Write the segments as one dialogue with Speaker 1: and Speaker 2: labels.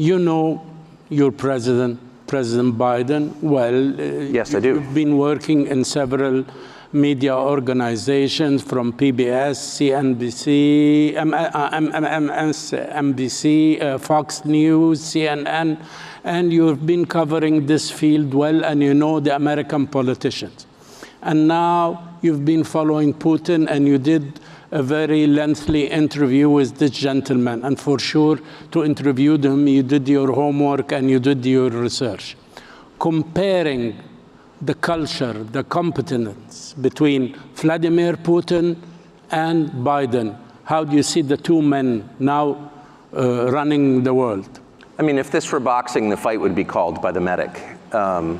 Speaker 1: You know your President Biden well.
Speaker 2: Yes, I do.
Speaker 1: You've been working in several media organizations from PBS, CNBC, MSNBC, Fox News, CNN, and you've been covering this field well, and you know the American politicians. And now you've been following Putin, and you did a very lengthy interview with this gentleman. And for sure, to interview him, you did your homework and you did your research. Comparing the culture, the competence between Vladimir Putin and Biden, how do you see the two men now running the world?
Speaker 2: I mean, if this were boxing, the fight would be called by the medic. And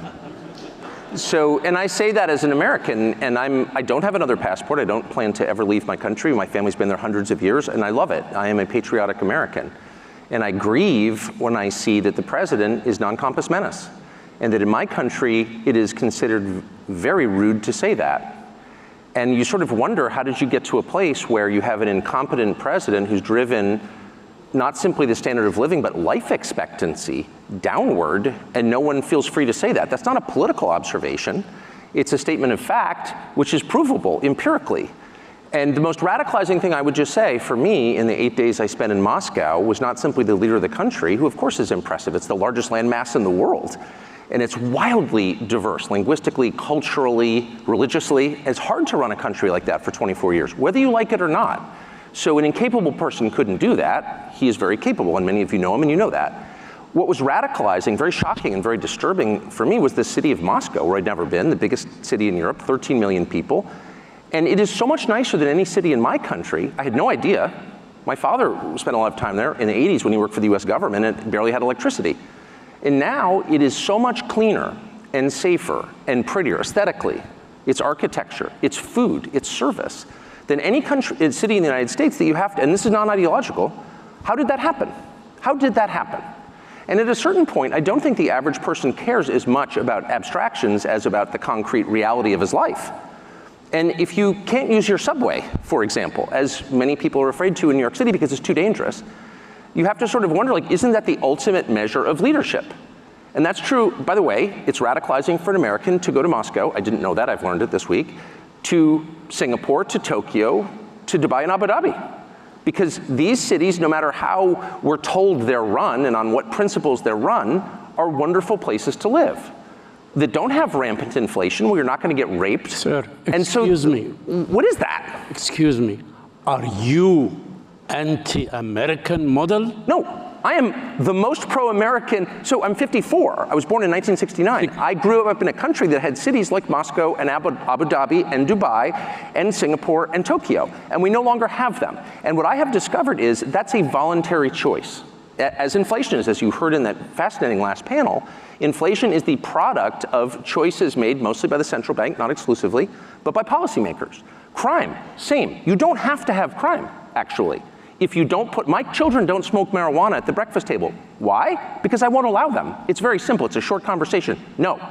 Speaker 2: I say that as an American, and I don't have another passport. I don't plan to ever leave my country. My family's been there hundreds of years, and I love it. I am a patriotic American. And I grieve when I see that the president is non compos mentis, and that in my country, it is considered very rude to say that. And you sort of wonder, how did you get to a place where you have an incompetent president who's driven not simply the standard of living, but life expectancy downward, and no one feels free to say that? That's not a political observation. It's a statement of fact, which is provable empirically. And the most radicalizing thing I would just say for me in the 8 days I spent in Moscow was not simply the leader of the country, who of course is impressive. It's the largest landmass in the world. And it's wildly diverse, linguistically, culturally, religiously. It's hard to run a country like that for 24 years, whether you like it or not. So an incapable person couldn't do that. He is very capable, and many of you know him, and you know that. What was radicalizing, very shocking and very disturbing for me was the city of Moscow, where I'd never been, the biggest city in Europe, 13 million people. And it is so much nicer than any city in my country. I had no idea. My father spent a lot of time there in the 80s when he worked for the US government and barely had electricity. And now it is so much cleaner and safer and prettier aesthetically. Its architecture, its food, its service, than any country, city in the United States that you have to, and this is non-ideological. How did that happen? How did that happen? And at a certain point, I don't think the average person cares as much about abstractions as about the concrete reality of his life. And if you can't use your subway, for example, as many people are afraid to in New York City because it's too dangerous, you have to sort of wonder, like, isn't that the ultimate measure of leadership? And that's true, by the way, it's radicalizing for an American to go to Moscow. I didn't know that, I've learned it this week. To Singapore, to Tokyo, to Dubai and Abu Dhabi. Because these cities, no matter how we're told they're run and on what principles they're run, are wonderful places to live. That don't have rampant inflation, where you're not going to get raped.
Speaker 1: Sir, excuse me.
Speaker 2: What is that?
Speaker 1: Excuse me. Are you anti-American model?
Speaker 2: No. I am the most pro-American. So I'm 54. I was born in 1969. I grew up in a country that had cities like Moscow and Abu Dhabi and Dubai and Singapore and Tokyo. And we no longer have them. And what I have discovered is that's a voluntary choice. As inflation is, as you heard in that fascinating last panel, inflation is the product of choices made mostly by the central bank, not exclusively, but by policymakers. Crime, same. You don't have to have crime, actually. If you don't put, my children don't smoke marijuana at the breakfast table. Why? Because I won't allow them. It's very simple, it's a short conversation. No.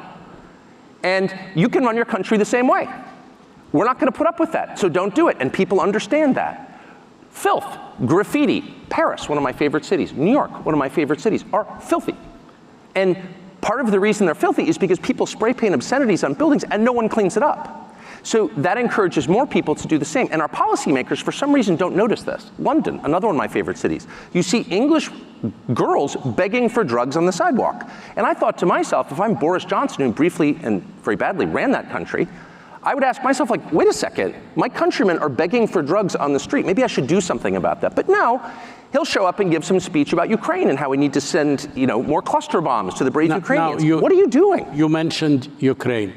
Speaker 2: And you can run your country the same way. We're not gonna put up with that, so don't do it, and people understand that. Filth, graffiti, Paris, one of my favorite cities, New York, one of my favorite cities, are filthy. And part of the reason they're filthy is because people spray paint obscenities on buildings and no one cleans it up. So that encourages more people to do the same. And our policymakers, for some reason, don't notice this. London, another one of my favorite cities. You see English girls begging for drugs on the sidewalk. And I thought to myself, if I'm Boris Johnson, who briefly and very badly ran that country, I would ask myself, like, wait a second, my countrymen are begging for drugs on the street. Maybe I should do something about that. But no, he'll show up and give some speech about Ukraine and how we need to send, more cluster bombs to the brave Ukrainians. What are you doing?
Speaker 1: You mentioned Ukraine.